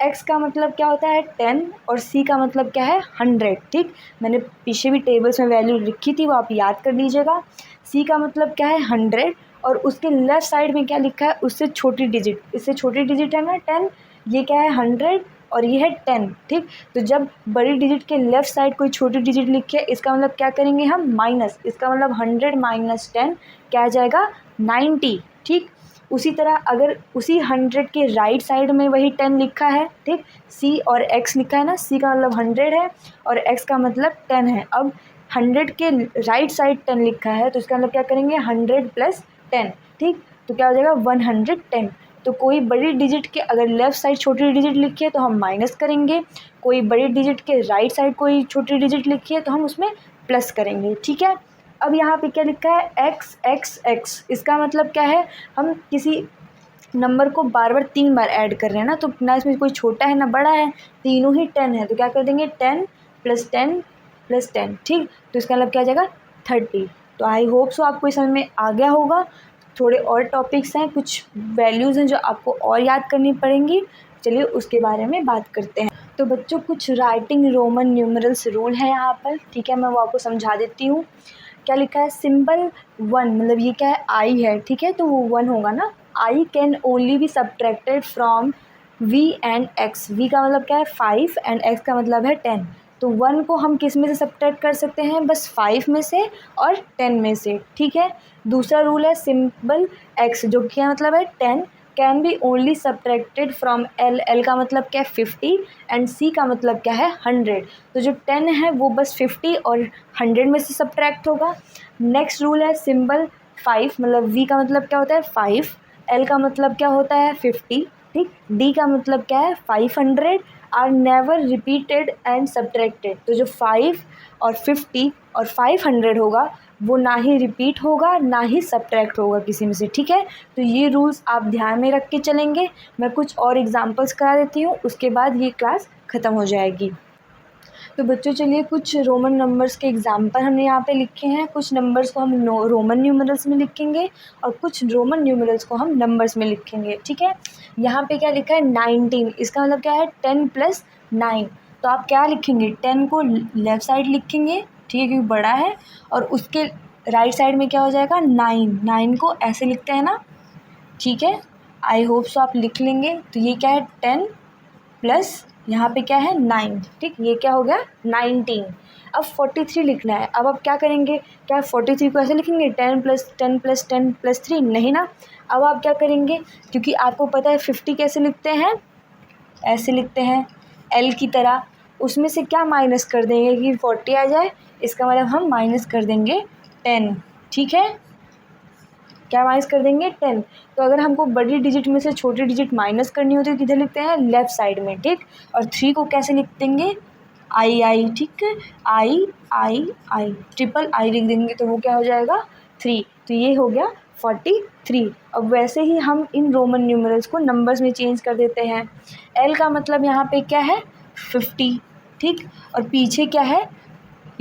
x का मतलब क्या होता है 10 और c का मतलब क्या है 100। ठीक, मैंने पीछे भी टेबल्स में वैल्यू लिखी थी, वो आप याद कर लीजिएगा। c का मतलब क्या है 100 और उसके लेफ़्ट साइड में क्या लिखा है, उससे छोटी डिजिट, इससे छोटी डिजिट है ना 10, ये क्या है 100 और ये है 10। ठीक, तो जब बड़ी डिजिट के लेफ़्ट साइड कोई छोटी डिजिट लिखे, इसका मतलब क्या करेंगे हम माइनस, इसका मतलब 100 माइनस 10 क्या आ जाएगा 90। ठीक, उसी तरह अगर उसी 100 के राइट साइड में वही 10 लिखा है, ठीक, c और x लिखा है ना, c का मतलब 100 है और x का मतलब 10 है। अब 100 के राइट साइड 10 लिखा है तो इसका मतलब क्या करेंगे 100 प्लस 10। ठीक, तो क्या हो जाएगा 110। तो कोई बड़ी डिजिट के अगर लेफ़्ट साइड छोटी डिजिट लिखी है तो हम माइनस करेंगे, कोई बड़ी डिजिट के राइट साइड कोई छोटी डिजिट लिखी है तो हम उसमें प्लस करेंगे। ठीक है, अब यहाँ पे क्या लिखा है x x x, इसका मतलब क्या है, हम किसी नंबर को बार बार 3 बार ऐड कर रहे हैं ना, तो ना इसमें कोई छोटा है ना बड़ा है, तीनों ही 10 है, तो क्या कर देंगे 10 प्लस 10 प्लस 10। ठीक, तो इसका मतलब क्या आ जाएगा 30। तो आई होप सो आपको इस समझ में आ गया होगा। थोड़े और टॉपिक्स हैं, कुछ वैल्यूज़ हैं जो आपको और याद करनी पड़ेंगी, चलिए उसके बारे में बात करते हैं। तो बच्चों कुछ राइटिंग रोमन न्यूमरल्स रूल है यहाँ पर, ठीक है, मैं वो आपको समझा देती हूँ। क्या लिखा है, सिंबल 1 मतलब ये क्या है आई है, ठीक है, तो वो 1 होगा ना। I can only be subtracted from v and x, v का मतलब क्या है 5 एंड x का मतलब है 10। तो 1 को हम किस में से सब्ट्रैक्ट कर सकते हैं, बस 5 में से और 10 में से। ठीक है, दूसरा रूल है सिंबल x जो क्या मतलब है 10 can be only subtracted from l, l का मतलब क्या है 50 एंड c का मतलब क्या है 100। तो जो 10 है वो बस 50 और 100 में से सब्ट्रैक्ट होगा। नेक्स्ट रूल है सिंबल 5 मतलब v का मतलब क्या होता है 5, l का मतलब क्या होता है 50, ठीक, d का मतलब क्या है 500 are never repeated and subtracted. तो जो 5 और 50 और 500 होगा वो ना ही रिपीट होगा ना ही सब्ट्रैक्ट होगा किसी में से। ठीक है, तो ये रूल्स आप ध्यान में रख के चलेंगे। मैं कुछ और एग्जांपल्स करा देती हूँ, उसके बाद ये क्लास ख़त्म हो जाएगी। तो बच्चों चलिए कुछ रोमन नंबर्स के एग्जांपल हमने यहाँ पे लिखे हैं। कुछ नंबर्स को हम रोमन न्यूमरल्स में लिखेंगे और कुछ रोमन न्यूमरल्स को हम नंबर्स में लिखेंगे। ठीक है, यहाँ पे क्या लिखा है 19, इसका मतलब क्या है 10 प्लस 9। तो आप क्या लिखेंगे 10 को लेफ़्ट साइड लिखेंगे, ठीक है, क्योंकि बड़ा है, और उसके राइट साइड में क्या हो जाएगा 9, 9 को ऐसे लिखते हैं ना। ठीक है, आई होप सो आप लिख लेंगे। तो ये क्या है 10 प्लस यहाँ पे क्या है 9, ठीक, ये क्या हो गया 19। अब 43 लिखना है। अब आप क्या करेंगे, क्या 43 को ऐसे लिखेंगे 10 प्लस 10 प्लस 10 प्लस 3, नहीं ना। अब आप क्या करेंगे, क्योंकि आपको पता है 50 कैसे लिखते हैं, ऐसे लिखते हैं L की तरह, उसमें से क्या माइनस कर देंगे कि 40 आ जाए, इसका मतलब हम माइनस कर देंगे 10। ठीक है, क्या माइनस कर देंगे 10। तो अगर हमको बड़ी डिजिट में से छोटी डिजिट माइनस करनी होती है तो किधर लिखते हैं लेफ़्ट साइड में। ठीक, और 3 को कैसे लिख देंगे आई, ठीक है, आई ट्रिपल आई लिख देंगे तो वो क्या हो जाएगा 3। तो ये हो गया 43। अब वैसे ही हम इन रोमन न्यूमरल्स को नंबर्स में चेंज कर देते हैं। एल का मतलब यहाँ पे क्या है 50, ठीक, और पीछे क्या है,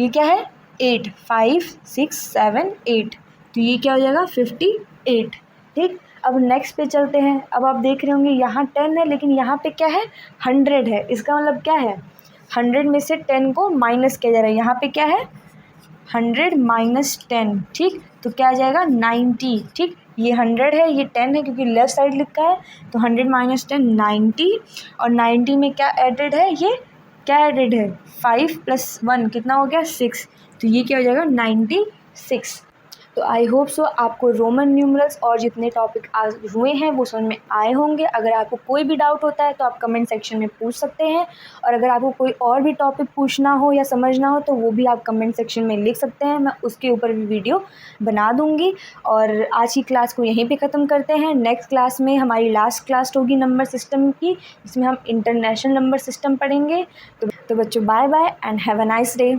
ये क्या है 8, 5 6 7 8, तो ये क्या हो जाएगा 58। ठीक, अब नेक्स्ट पे चलते हैं। अब आप देख रहे होंगे यहाँ 10 है लेकिन यहाँ पे क्या है 100 है, इसका मतलब क्या है 100 में से 10 को माइनस किया जा रहा है। यहाँ पे क्या है 100 माइनस 10, ठीक, तो क्या आ जाएगा 90। ठीक, ये 100 है, ये 10 है क्योंकि लेफ़्ट साइड लिखा है, तो 100 माइनस 10 90, और 90 में क्या एडेड है, ये क्या एडेड है 5 प्लस 1 कितना हो गया 6, तो ये क्या हो जाएगा 96। तो आई होप सो आपको रोमन न्यूमरल्स और जितने टॉपिक आज हुए हैं वो समझ में आए होंगे। अगर आपको कोई भी डाउट होता है तो आप कमेंट सेक्शन में पूछ सकते हैं, और अगर आपको कोई और भी टॉपिक पूछना हो या समझना हो तो वो भी आप कमेंट सेक्शन में लिख सकते हैं, मैं उसके ऊपर भी वीडियो बना दूँगी। और आज की क्लास को यहीं पे ख़त्म करते हैं। नेक्स्ट क्लास में हमारी लास्ट क्लास होगी नंबर सिस्टम की, जिसमें हम इंटरनेशनल नंबर सिस्टम पढ़ेंगे। तो बच्चों bye bye and have a nice day.